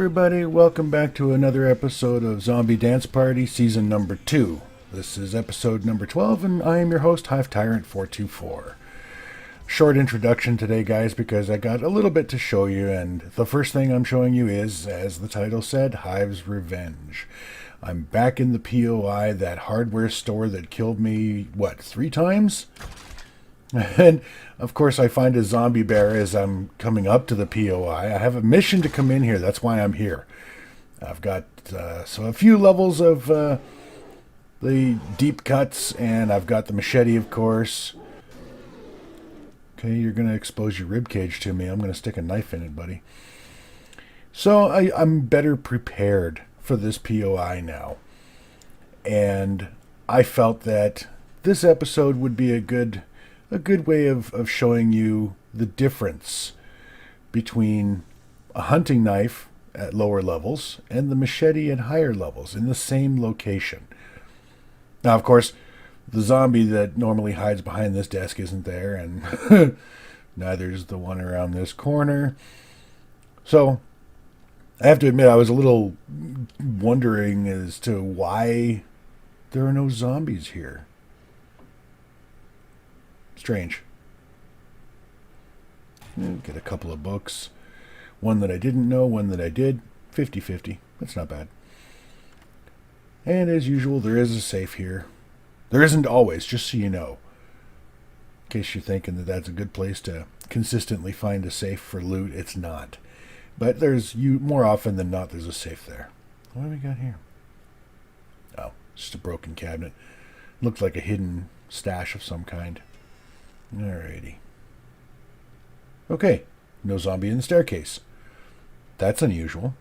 everybody. Welcome back to another episode of Zombie Dance Party, Season number 2. This is episode number 12, and I am your host, Hive Tyrant 424. Short introduction today, guys, because I got a little bit to show you, and the first thing I'm showing you is, as the title said, Hive's Revenge. I'm back in the POI, that hardware store that killed me, 3 times? And, of course, I find a zombie bear as I'm coming up to the POI. I have a mission to come in here. That's why I'm here. I've got a few levels of the deep cuts, and I've got the machete, of course. Okay, you're going to expose your ribcage to me. I'm going to stick a knife in it, buddy. So I'm better prepared for this POI now. And I felt that this episode would be a good way of showing you the difference between a hunting knife at lower levels and the machete at higher levels in the same location. Now, of course, the zombie that normally hides behind this desk isn't there, and neither is the one around this corner. So, I have to admit, I was a little wondering as to why there are no zombies here. Strange. Get a couple of books. One that I didn't know, one that I did. 50-50. That's not bad. And as usual, there is a safe here. There isn't always, just so you know. In case you're thinking that that's a good place to consistently find a safe for loot, it's not. But more often than not, there's a safe there. What do we got here? Oh, just a broken cabinet. Looked like a hidden stash of some kind. Alrighty. Okay, no zombie in the staircase. That's unusual.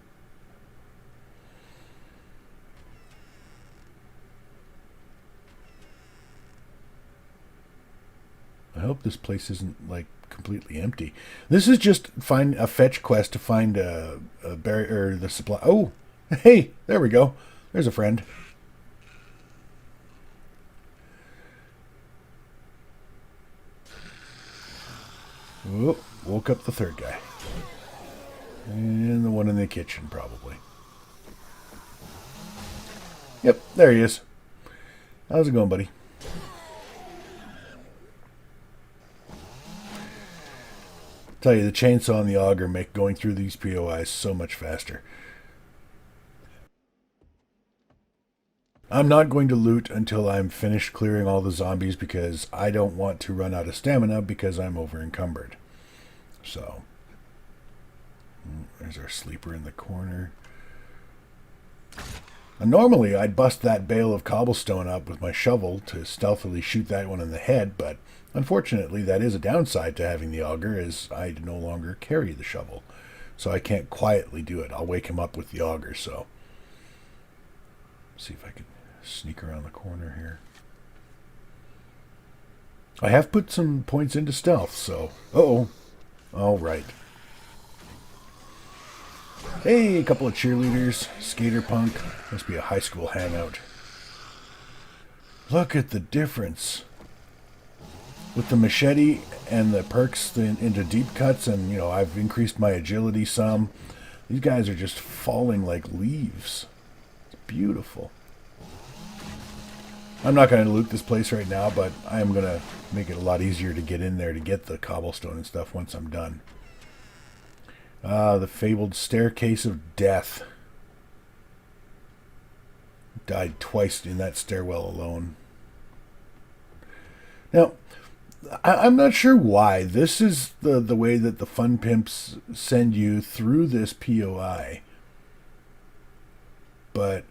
I hope this place isn't, completely empty. This is just a fetch quest to find a barrier, or the supply. Oh, hey, there we go. There's a friend. Oh, woke up the third guy. And the one in the kitchen, probably. Yep, there he is. How's it going, buddy? Tell you, the chainsaw and the auger make going through these POIs so much faster. I'm not going to loot until I'm finished clearing all the zombies because I don't want to run out of stamina because I'm over encumbered. So, there's our sleeper in the corner. And normally I'd bust that bale of cobblestone up with my shovel to stealthily shoot that one in the head, but unfortunately that is a downside to having the auger, as I no longer carry the shovel. So I can't quietly do it. I'll wake him up with the auger, so. See if I can sneak around the corner here. I have put some points into stealth, so. Uh-oh. All right. Hey, a couple of cheerleaders. Skater punk. Must be a high school hangout. Look at the difference. With the machete and the perks into deep cuts, and, I've increased my agility some. These guys are just falling like leaves. It's beautiful. I'm not going to loot this place right now, but I am going to make it a lot easier to get in there to get the cobblestone and stuff once I'm done. The fabled staircase of death. Died twice in that stairwell alone. Now, I'm not sure why. This is the way that the fun pimps send you through this POI. But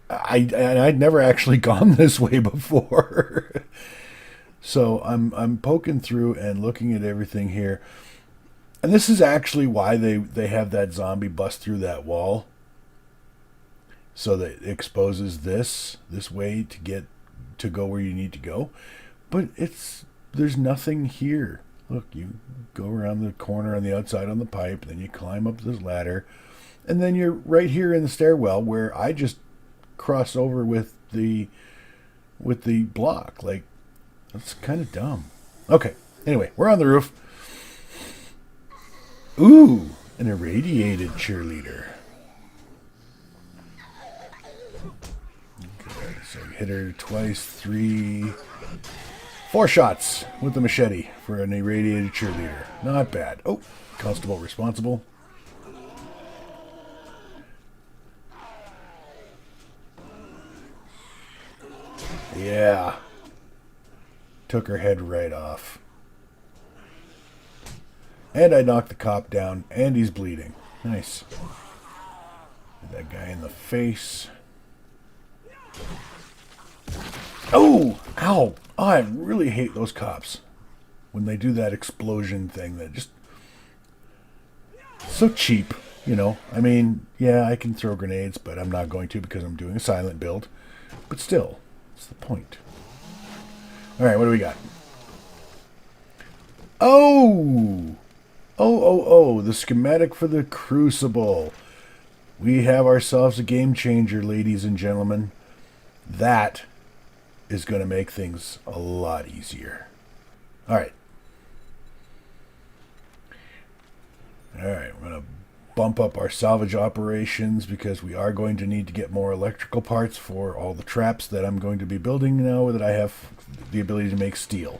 I'd never actually gone this way before. So I'm poking through and looking at everything here. And this is actually why they have that zombie bust through that wall. So that it exposes this way to go where you need to go. But there's nothing here. Look, you go around the corner on the outside on the pipe, then you climb up this ladder, and then you're right here in the stairwell where I just cross over with the block. That's kind of dumb. Okay, anyway, we're on the roof. Ooh, an irradiated cheerleader. hit her twice, 3, 4 shots with the machete for an irradiated cheerleader. Not bad. Oh, constable responsible. Yeah. Took her head right off. And I knocked the cop down, and he's bleeding. Nice. Hit that guy in the face. Oh! Ow! Oh, I really hate those cops. When they do that explosion thing that just... So cheap, you know. I mean, yeah, I can throw grenades, but I'm not going to because I'm doing a silent build. But still, what's the point? Alright, what do we got? Oh! Oh, the schematic for the Crucible. We have ourselves a game changer, ladies and gentlemen. That is going to make things a lot easier. Alright. Alright, we're going to bump up our salvage operations because we are going to need to get more electrical parts for all the traps that I'm going to be building now that I have the ability to make steel.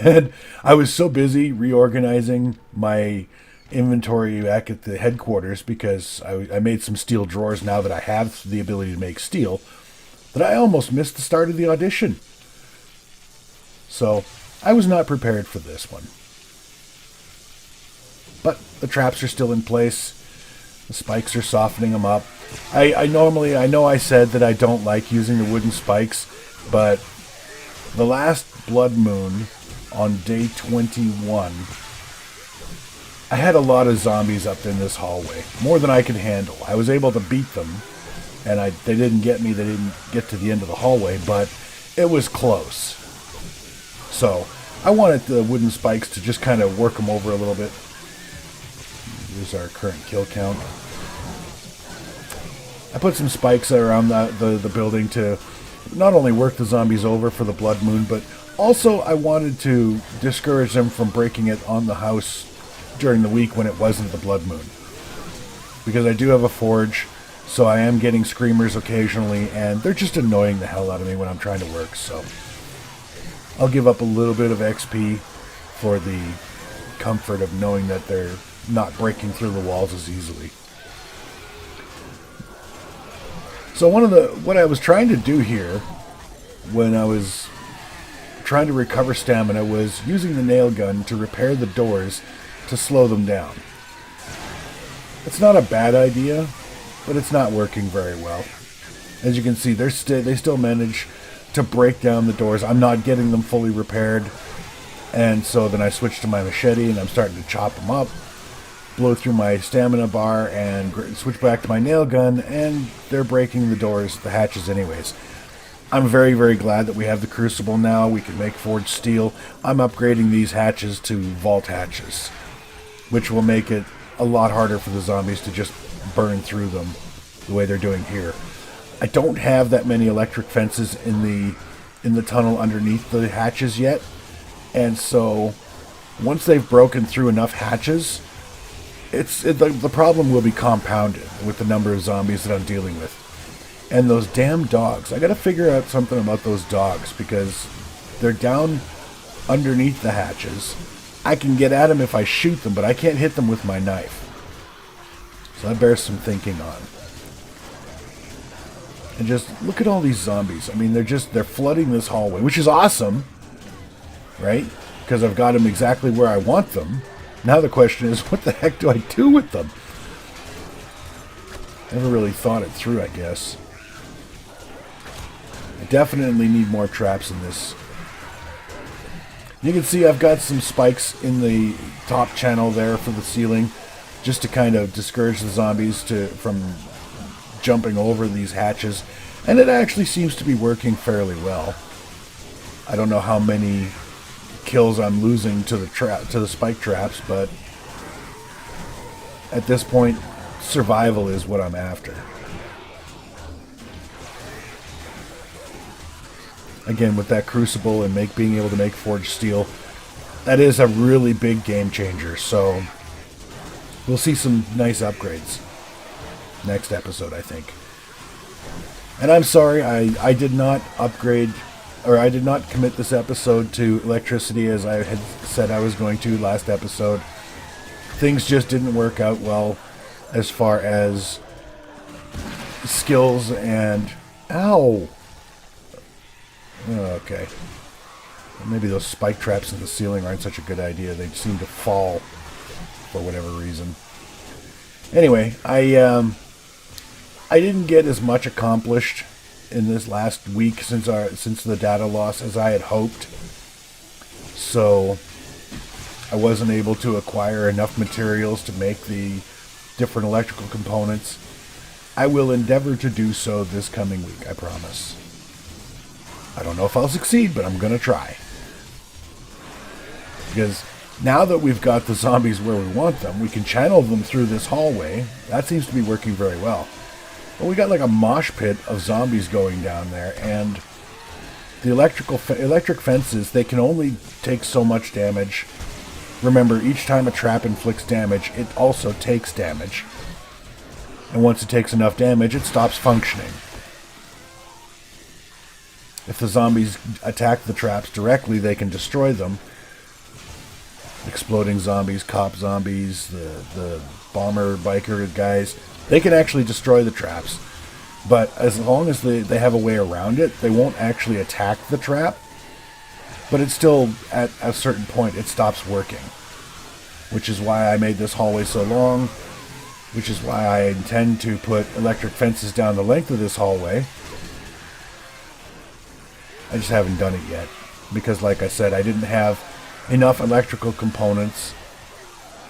And I was so busy reorganizing my inventory back at the headquarters because I made some steel drawers now that I have the ability to make steel that I almost missed the start of the audition. So I was not prepared for this one. But the traps are still in place. The spikes are softening them up. I know I said that I don't like using the wooden spikes, but the last blood moon on day 21, I had a lot of zombies up in this hallway, more than I could handle. I was able to beat them, and they didn't get me. They didn't get to the end of the hallway, but it was close. So I wanted the wooden spikes to just kind of work them over a little bit. Here's our current kill count. I put some spikes around the building to not only work the zombies over for the blood moon, but also I wanted to discourage them from breaking it on the house during the week when it wasn't the blood moon. Because I do have a forge, so I am getting screamers occasionally, and they're just annoying the hell out of me when I'm trying to work, so I'll give up a little bit of XP for the comfort of knowing that they're not breaking through the walls as easily. So what I was trying to do here when I was trying to recover stamina was using the nail gun to repair the doors to slow them down. It's not a bad idea, but it's not working very well. As you can see, they still manage to break down the doors. I'm not getting them fully repaired, and so then I switched to my machete and I'm starting to chop them up, blow through my stamina bar, and switch back to my nail gun, and they're breaking the doors, the hatches anyways. I'm very, very glad that we have the Crucible now. We can make forged steel. I'm upgrading these hatches to vault hatches, which will make it a lot harder for the zombies to just burn through them the way they're doing here. I don't have that many electric fences in the tunnel underneath the hatches yet, and so once they've broken through enough hatches, the problem will be compounded with the number of zombies that I'm dealing with. And those damn dogs. I gotta figure out something about those dogs because they're down underneath the hatches. I can get at them if I shoot them, but I can't hit them with my knife. So that bears some thinking on. And just look at all these zombies. I mean, they're flooding this hallway, which is awesome, right? Because I've got them exactly where I want them. Now the question is, what the heck do I do with them? Never really thought it through, I guess. I definitely need more traps in this. You can see I've got some spikes in the top channel there for the ceiling, just to kind of discourage the zombies from jumping over these hatches. And it actually seems to be working fairly well. I don't know how many kills I'm losing to the spike traps, but at this point, survival is what I'm after. Again, with that Crucible and being able to make forged steel, that is a really big game changer. So we'll see some nice upgrades next episode, I think. And I'm sorry, I did not upgrade, or I did not commit this episode to electricity as I had said I was going to last episode. Things just didn't work out well as far as skills and... Ow! Okay. Maybe those spike traps in the ceiling aren't such a good idea. They seem to fall for whatever reason. Anyway, I didn't get as much accomplished in this last week since the data loss as I had hoped. So I wasn't able to acquire enough materials to make the different electrical components. I will endeavor to do so this coming week, I promise. I don't know if I'll succeed, but I'm going to try. Because now that we've got the zombies where we want them, we can channel them through this hallway. That seems to be working very well. But we got like a mosh pit of zombies going down there, and the electric fences, they can only take so much damage. Remember, each time a trap inflicts damage, it also takes damage. And once it takes enough damage, it stops functioning. If the zombies attack the traps directly, they can destroy them. Exploding zombies, cop zombies, the bomber biker guys, they can actually destroy the traps. But as long as they have a way around it, they won't actually attack the trap. But it's still, at a certain point, it stops working. Which is why I made this hallway so long. Which is why I intend to put electric fences down the length of this hallway. I just haven't done it yet. Because like I said, I didn't have enough electrical components.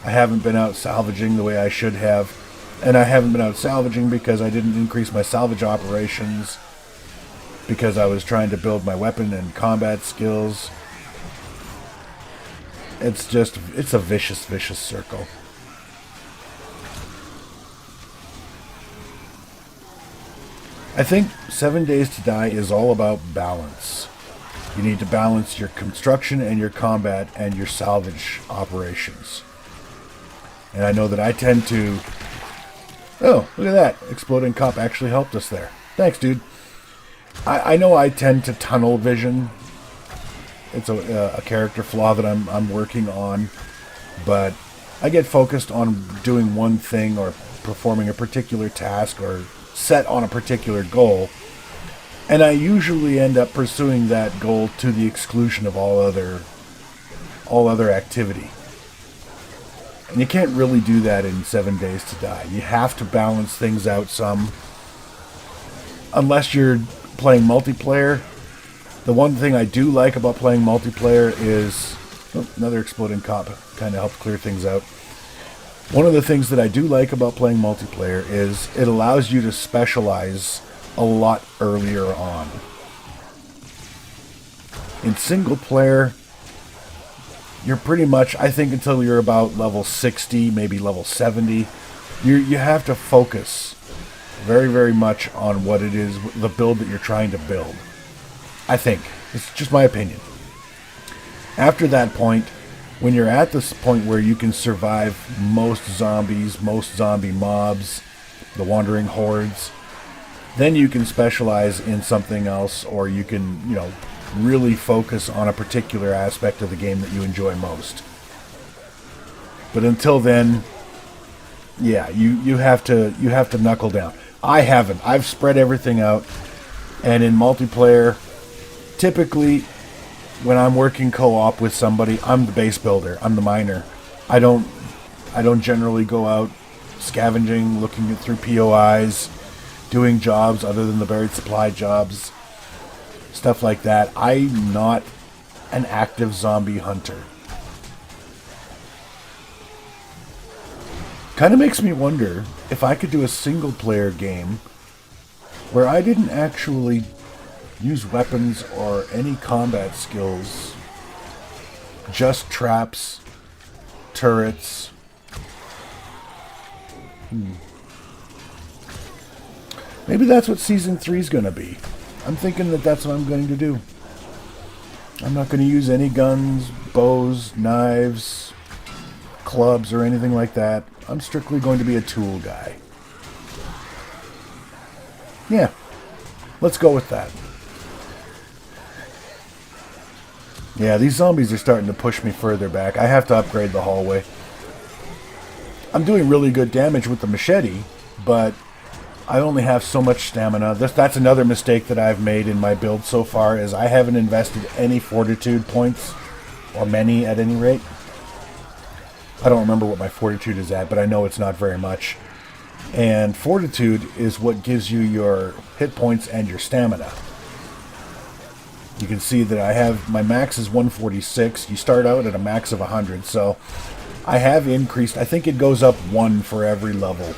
I haven't been out salvaging the way I should have. And I haven't been out salvaging because I didn't increase my salvage operations. Because I was trying to build my weapon and combat skills. It's a vicious, vicious circle. I think 7 Days to Die is all about balance. You need to balance your construction and your combat and your salvage operations. And I know that I tend to... Oh, look at that. Exploding cop actually helped us there. Thanks, dude. I know I tend to tunnel vision. It's a character flaw that I'm working on. But I get focused on doing one thing or performing a particular task or set on a particular goal. And I usually end up pursuing that goal to the exclusion of all other activity. And you can't really do that in 7 Days to Die. You have to balance things out some. Unless you're playing multiplayer. The one thing I do like about playing multiplayer is... Oh, another exploding cop kind of helped clear things out. One of the things that I do like about playing multiplayer is it allows you to specialize a lot earlier on. In single player, you're pretty much, I think until you're about level 60, maybe level 70, you have to focus very, very much on what it is, the build that you're trying to build. I think. It's just my opinion. After that point, when you're at this point where you can survive most zombies, most zombie mobs, the wandering hordes, then you can specialize in something else, or you can, really focus on a particular aspect of the game that you enjoy most. But until then, yeah, you have to knuckle down. I haven't. I've spread everything out, and in multiplayer, typically when I'm working co-op with somebody, I'm the base builder. I'm the miner. I don't generally go out scavenging, looking through POIs, doing jobs other than the buried supply jobs, stuff like that. I'm not an active zombie hunter. Kind of makes me wonder if I could do a single player game where I didn't actually use weapons or any combat skills, just traps, turrets. Maybe that's what Season 3 is going to be. I'm thinking that that's what I'm going to do. I'm not going to use any guns, bows, knives, clubs, or anything like that. I'm strictly going to be a tool guy. Yeah. Let's go with that. Yeah, these zombies are starting to push me further back. I have to upgrade the hallway. I'm doing really good damage with the machete, but I only have so much stamina. That's another mistake that I've made in my build so far, is I haven't invested any fortitude points, or many at any rate. I don't remember what my fortitude is at, but I know it's not very much. And fortitude is what gives you your hit points and your stamina. You can see that I have, my max is 146. You start out at a max of 100, so I have increased. I think it goes up 1 for every level.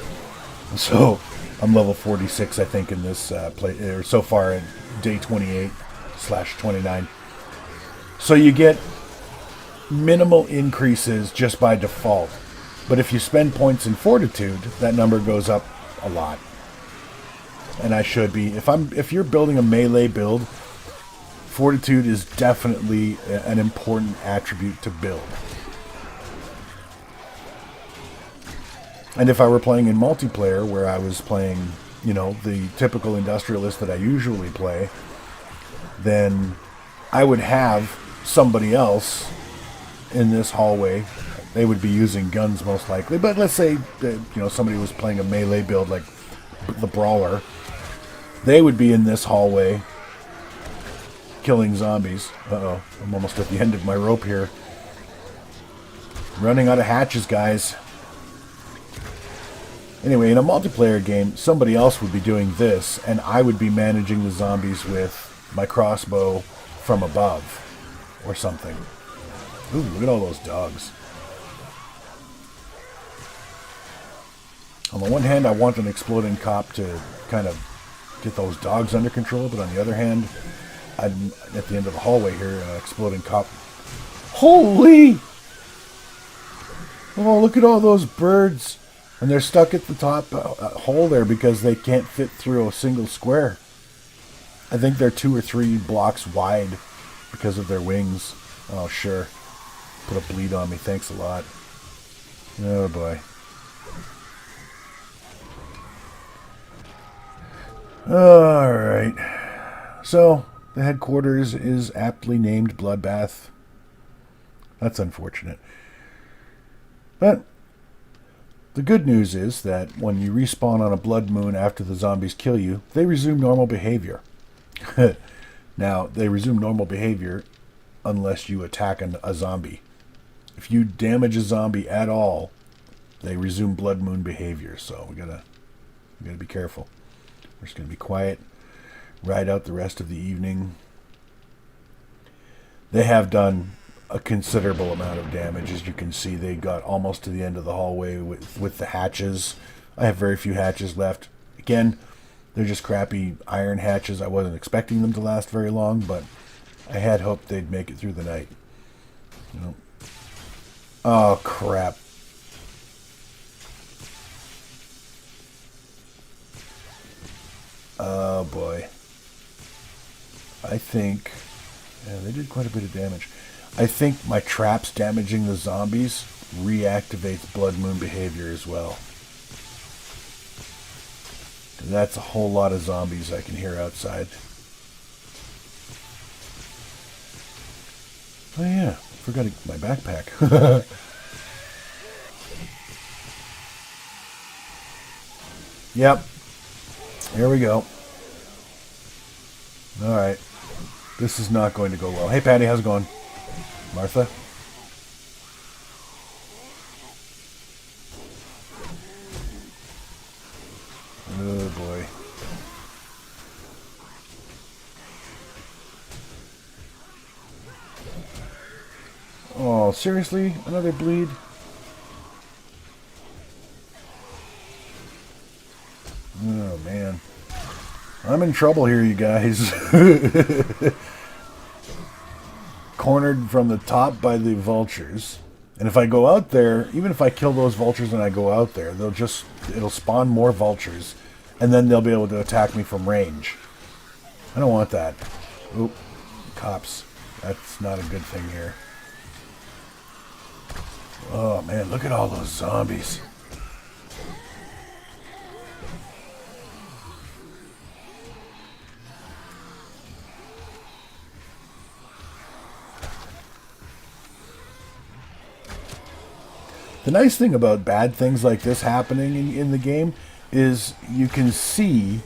So I'm level 46, I think, in this play, or so far at day 28/29. So you get minimal increases just by default. But if you spend points in fortitude, that number goes up a lot. And I should be, if you're building a melee build, fortitude is definitely an important attribute to build. And if I were playing in multiplayer, where I was playing, you know, the typical industrialist that I usually play, then I would have somebody else in this hallway. They would be using guns most likely, but let's say that, you know, somebody was playing a melee build like the Brawler. They would be in this hallway killing zombies. Uh-oh, I'm almost at the end of my rope here. Running out of hatches, guys. Anyway, in a multiplayer game, somebody else would be doing this, and I would be managing the zombies with my crossbow from above, or something. Ooh, look at all those dogs. On the one hand, I want an exploding cop to kind of get those dogs under control, but on the other hand, I'm at the end of the hallway here, exploding cop. Holy! Oh, look at all those birds. And they're stuck at the top hole there because they can't fit through a single square. I think they're 2 or 3 blocks wide because of their wings. Oh, sure. Put a bleed on me. Thanks a lot. Oh, boy. Alright. So, the headquarters is aptly named Bloodbath. That's unfortunate. But the good news is that when you respawn on a blood moon after the zombies kill you, they resume normal behavior. Now, they resume normal behavior unless you attack a zombie. If you damage a zombie at all, they resume blood moon behavior. So we gotta be careful. We're just gonna be quiet, ride out the rest of the evening. They have done a considerable amount of damage. As you can see, they got almost to the end of the hallway with the hatches. I have very few hatches left. Again, they're just crappy iron hatches. I wasn't expecting them to last very long, but I had hoped they'd make it through the night. You know. Oh, crap. Oh, boy. I think... yeah, they did quite a bit of damage. I think my traps damaging the zombies reactivates blood moon behavior as well. That's a whole lot of zombies I can hear outside. Oh yeah, forgot my backpack. Yep. Here we go. Alright. This is not going to go well. Hey Patty, how's it going? Martha? Oh boy. Oh, seriously? Another bleed? Oh man. I'm in trouble here, you guys. Cornered from the top by the vultures. And if I go out there, even if I kill those vultures and I go out there, it'll spawn more vultures. And then they'll be able to attack me from range. I don't want that. Oop. Cops. That's not a good thing here. Oh man, look at all those zombies. The nice thing about bad things like this happening in the game is you can see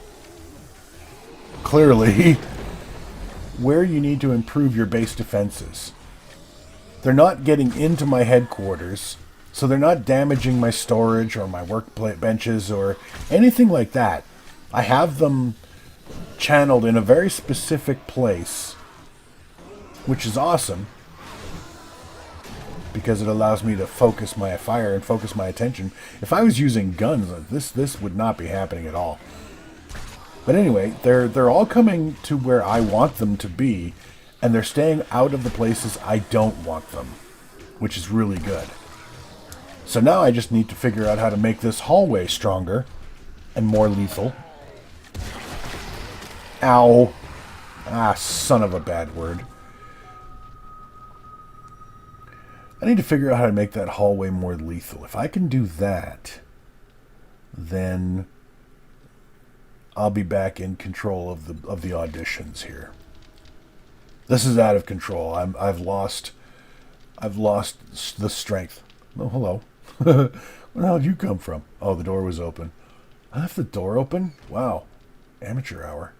clearly where you need to improve your base defenses. They're not getting into my headquarters, so they're not damaging my storage or my work benches or anything like that. I have them channeled in a very specific place, which is awesome, because it allows me to focus my fire and focus my attention. If I was using guns, this would not be happening at all. But anyway, they're all coming to where I want them to be, and they're staying out of the places I don't want them, which is really good. So now I just need to figure out how to make this hallway stronger and more lethal. Ow. Ah, son of a bad word. I need to figure out how to make that hallway more lethal. If I can do that, then I'll be back in control of the auditions here. This is out of control. I've lost the strength. Oh, hello. Where the hell did you come from? Oh, the door was open. I left the door open? Wow. Amateur hour.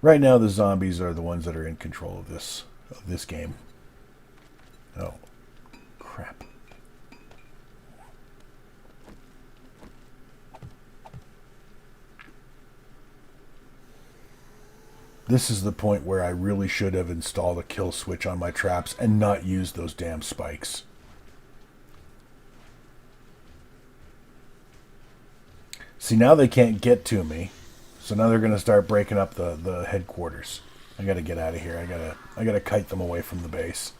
Right now, the zombies are the ones that are in control of this game. Oh, crap. This is the point where I really should have installed a kill switch on my traps and not used those damn spikes. See, now they can't get to me. So now they're going to start breaking up the headquarters. I got to get out of here. I got to kite them away from the base.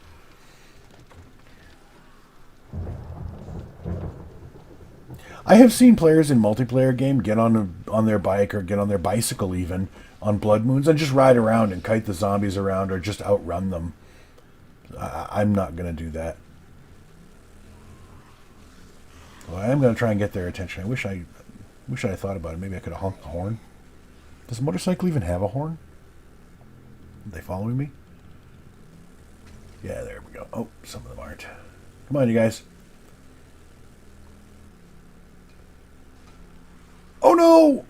I have seen players in multiplayer game get on their bike or get on their bicycle even on Blood Moons and just ride around and kite the zombies around or just outrun them. I'm not going to do that. Well, I am going to try and get their attention. I wish I had thought about it. Maybe I could have honked the horn. Does a motorcycle even have a horn? Are they following me? Yeah, there we go. Oh, some of them aren't. Come on, you guys. Oh, no!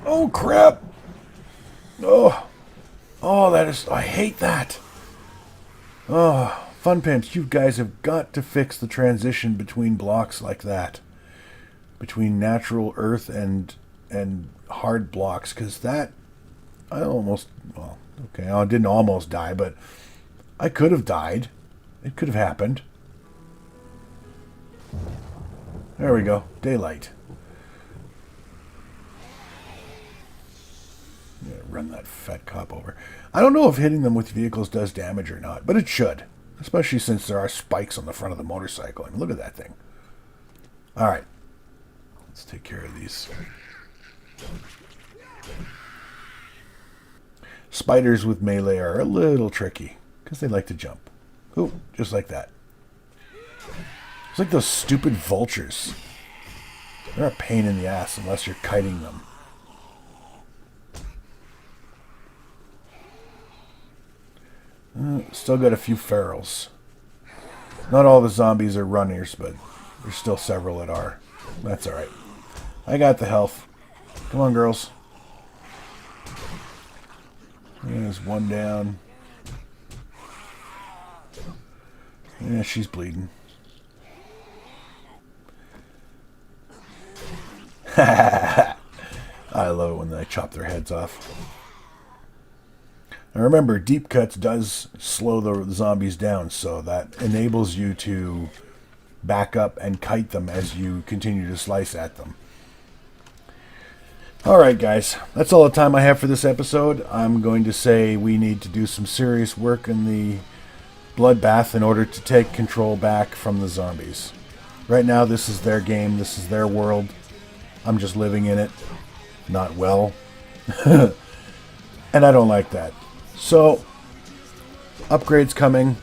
Oh, crap! Oh, that is... I hate that. Oh, Fun Pimps, you guys have got to fix the transition between blocks like that. Between natural earth and hard blocks, because that... I almost... Well, okay, I didn't almost die, but I could have died. It could have happened. There we go. Daylight. Yeah, run that fat cop over. I don't know if hitting them with vehicles does damage or not, but it should. Especially since there are spikes on the front of the motorcycle. I mean, look at that thing. Alright. Let's take care of these. Spiders with melee are a little tricky, because they like to jump. Ooh, just like that. It's like those stupid vultures. They're a pain in the ass unless you're kiting them. Still got a few ferals. Not all the zombies are runners, but there's still several that are. That's alright. I got the health. Come on, girls. There's one down. Yeah, she's bleeding. I love it when they chop their heads off. Now remember, deep cuts does slow the zombies down, so that enables you to back up and kite them as you continue to slice at them. Alright guys, that's all the time I have for this episode. I'm going to say we need to do some serious work in the bloodbath in order to take control back from the zombies. Right now this is their game, this is their world. I'm just living in it. Not well. And I don't like that. So, upgrades coming.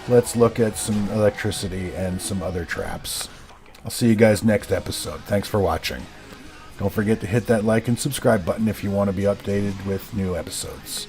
Let's look at some electricity and some other traps. I'll see you guys next episode. Thanks for watching. Don't forget to hit that like and subscribe button if you want to be updated with new episodes.